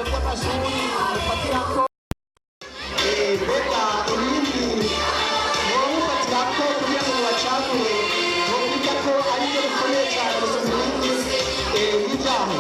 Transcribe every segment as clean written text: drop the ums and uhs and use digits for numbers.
by'amashuri bifatira ko mbega ibindi bifatira ko kugira ngo bacagure bivuga ko ari byo bikomeye cyane gusumba ibindi n'ibyaha.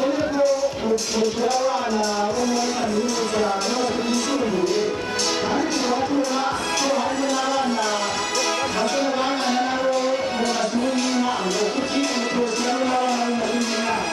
Umutwe w'abana bo muri kaminuza n'amashuri yisumbuye kandi tubatuma ko harimo n'abana bashobora guhangana nabo mu mashuri y'intango kuki umutwe ushyiramo n'abana bo mu mashuri y'intango.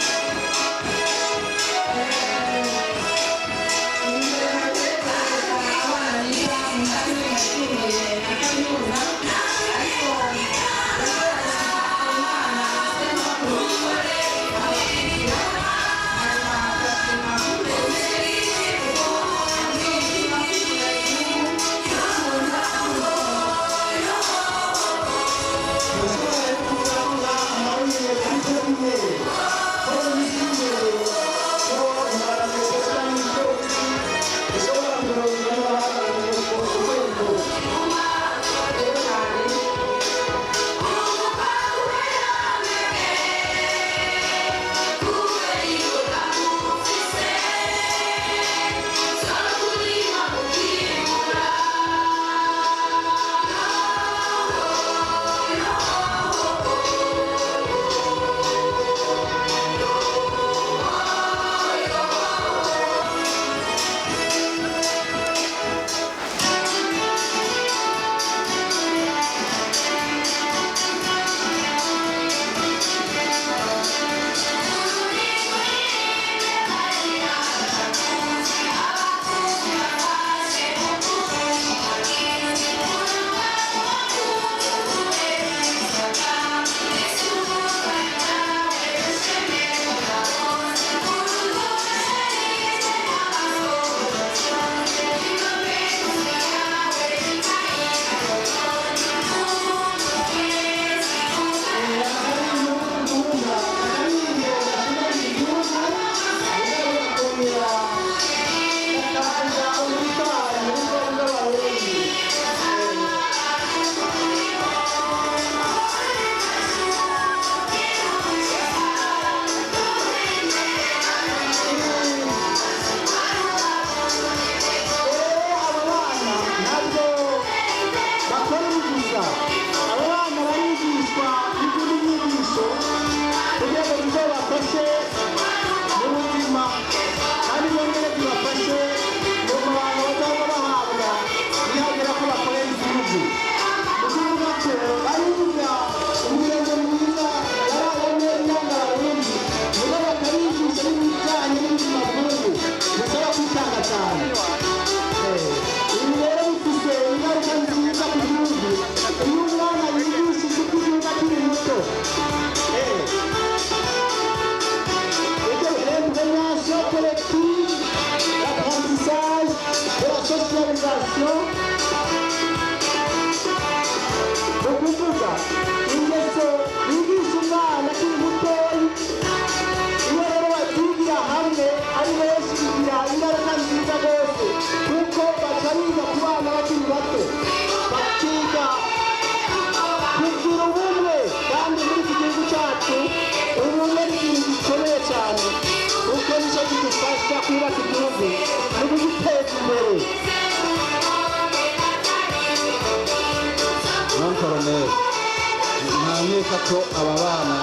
Ntameka ko aba bana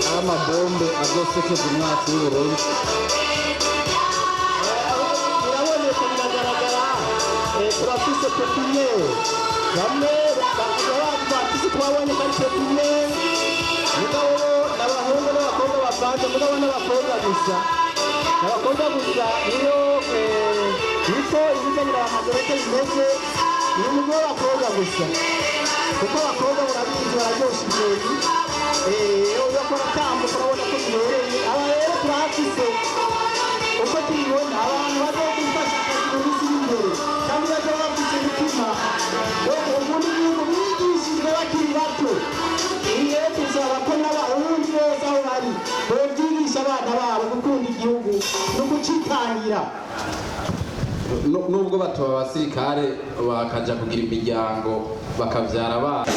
ari amabombe azosekeza umwaka w'uburundi. Biraboneka biragaragara turafise pepiniyeri bamwe bafise twabonye ko ari pepiniyeri mugabo n'abahungu n'abakobwa bavanze mugabo n'abakobwa gusa niyo niko ibizanira amazorete bimeze ni umugore w'abakobwa gusa kuko abakobwa murabizi bararyosha ibirori baratambuka urabona ko bibereye aba rero turahafise uko tubibona abantu bazodufasha akazi mu minsi y'imbere kandi bazoba bafise imitima ubu ni ibintu bigishijwe bakiri bato ibi rero tuzaba ko n'abarundi bose aho bari bobyigisha abana babo gukunda igihugu no gucitangira nubwo batoba abasirikare bakaja kugira imiryango bakavyara abana.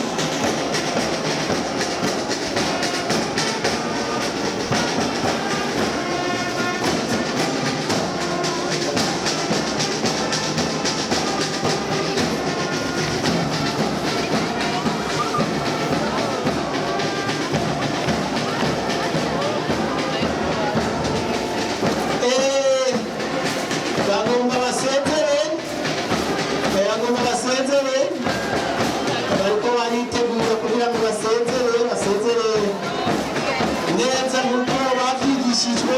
bariko baritegura kugira ngo basezere neza nk'uko bavyigishijwe.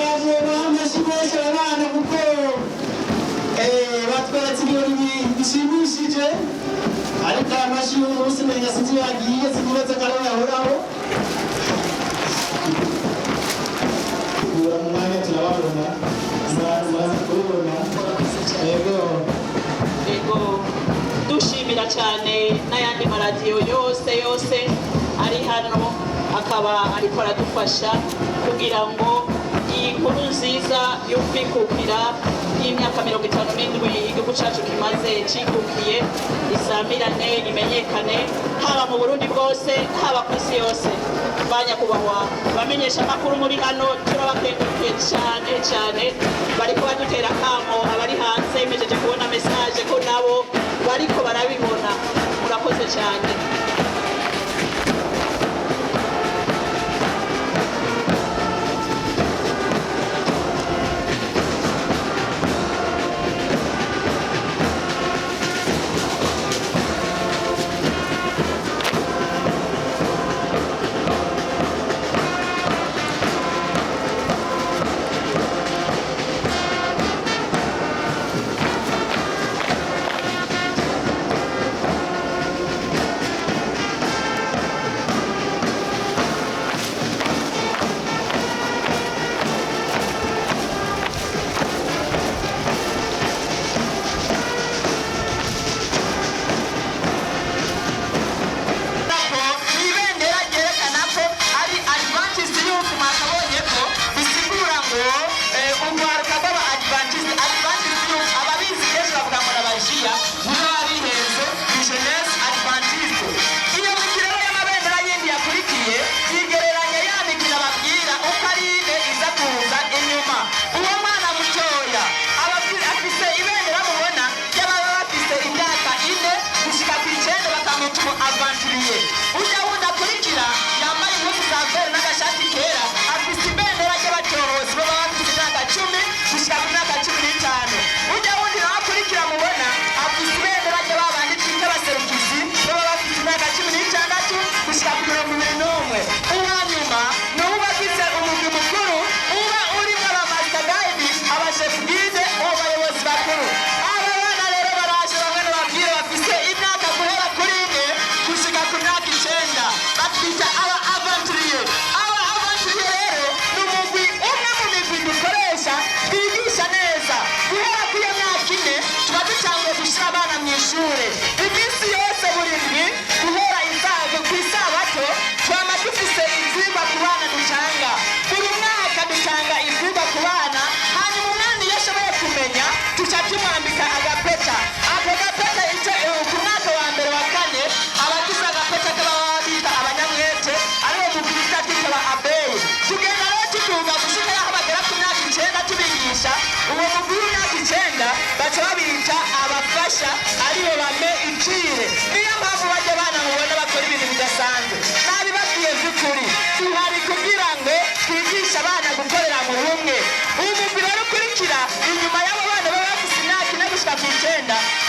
amashimesha abana kuko batweretse ibintu bishimishije ariko amashi y'umunsi menya sinzi yagiye siniretse ko yahoraho mu mwanya turababona muraza kubibona. Yego dushimira cyane n'ayandi maradiyo yose ari hano akaba ariko aradufasha kugira ngo iyi nkuru nziza yo kwikukira y'imyaka 57 igihugu cyacu kimaze cikukiye isamirane imenyekane haba mu Burundi bwose haba ku isi yose. Banyakubahwa bamenyesha amakuru muri hano turabakengurukiye cyane bariko badutera kamo abari hanze imejeje kubona message ko nabo bariko barabibona. Murakoze cyane.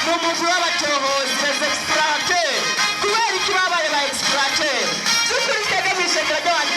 Umugwi w'abatohozi les explorateurs kubera ikibabaye ba explorateurs z'ukuri twebwe mw'ishengero ry'abantu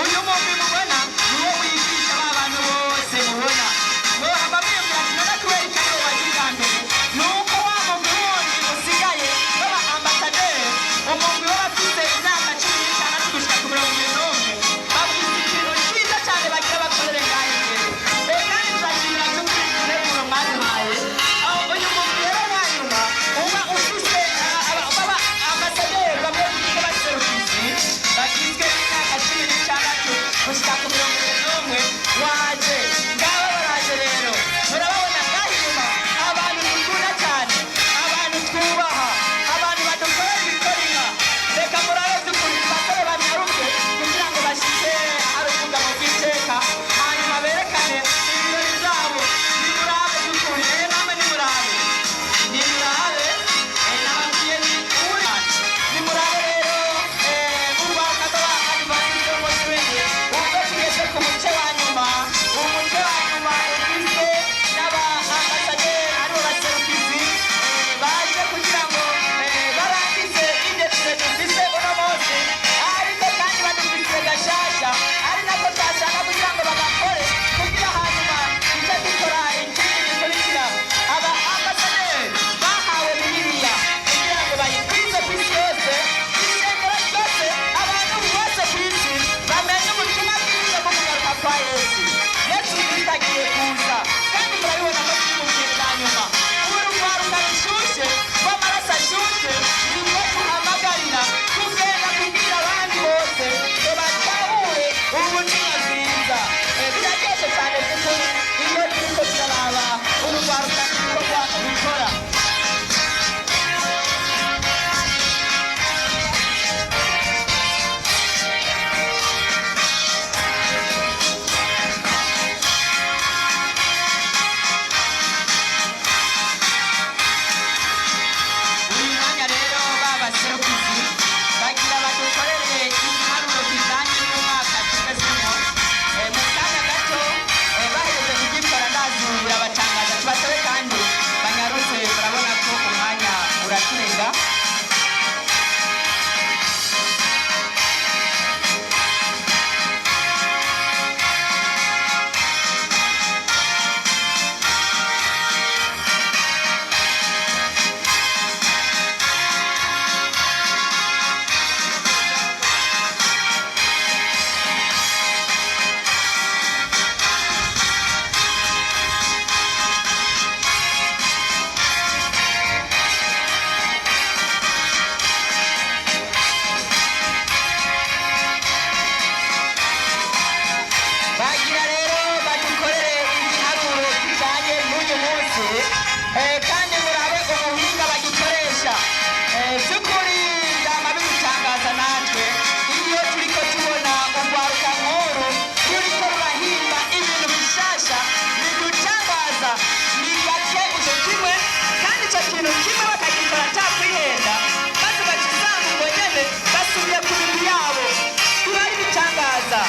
uyu mugwi mubona niwo wigisha ba bantu bose mubona muhava mwiyumvira ati none kubera iki ariwo waje ubwa mbere nuko wa mugwi wundi usigaye baba ambasaderi umugwi w'abafise imyaka 16 gushika ku 21 bavuze ikintu cyiza cyane bagira bakorere ngaho imbere kandi turashimira tukurikire mu mwaduhaye uyu mugwi rero wanyuma uba ufise baba ambasaderi bamwe bita abaserukizi bagizwe n'imyaka 16 gushika ku 21 waje ngabo baraje rero murababona ngaho inyuma abantu dukunda cyane abantu twubaha abantu badukorera ibikorera reka murabe dukunda abasore banyaruke kugira ngo bashyize aruvuga mu bw'iteka hanyuma berekane ibirori byabo nimurabe dukunda namwe nimurabe nababwiye ni uwuri nimurabe rero urwanda rw'abadivantisite bose bene ubwo tugeze ku muce wa nyuma umuce wa nyuma ugizwe n'aba ambasaderi aribo baserukizi baje kugira ngo barangize indepite dufise uno munsi ariko kandi badufise gashasha ari nako twashaka kugira ngo bagakore kugira hanyuma tujye dukora ikindi gikurikira aba ambasaderi bahawe bibiliya kugira ngo bayikwize ku isi yose ishengero ryose abantu bose ku isi bamenye ubutumwa bwiza bwo kugaruka kwa yesu yesu kristo agiye kuza kandi murabibona ko turi mu bihe bya nyuma urugwaruka rushushe rw'amaraso ashushe nibwo tuhamagarira tugenda kubwira abandi bose ngo batahure ubutumwa bwiza biraryoshe cyane kuko iyo turiko turaraba urugwaruka n'ibikorwa bikora uyu mwanya rero babaserukizi bagira badukorere igiharuro kijanye n'umwaka tugezemo mu kanya gato bahejeje kugikora ndazibira batangaza tubasabe kandi banyarutse turabona ko umwanya uraturenga bagira rero badukorere igiharuro kijanye n'uyu munsi kandi murabe ubuhinga bagikoresha by'ukuri byama bidutangaza natwe iyo turiko tubona urwaruka nkuru turiko rurahimba ibintu bishasha bidutangaza ni gake ico kimwe kandi ico kintu kimwe bakagikora atakwihenda maze bacisanga ngo nyene basubiye ku bintu yabo biba ari bitangaza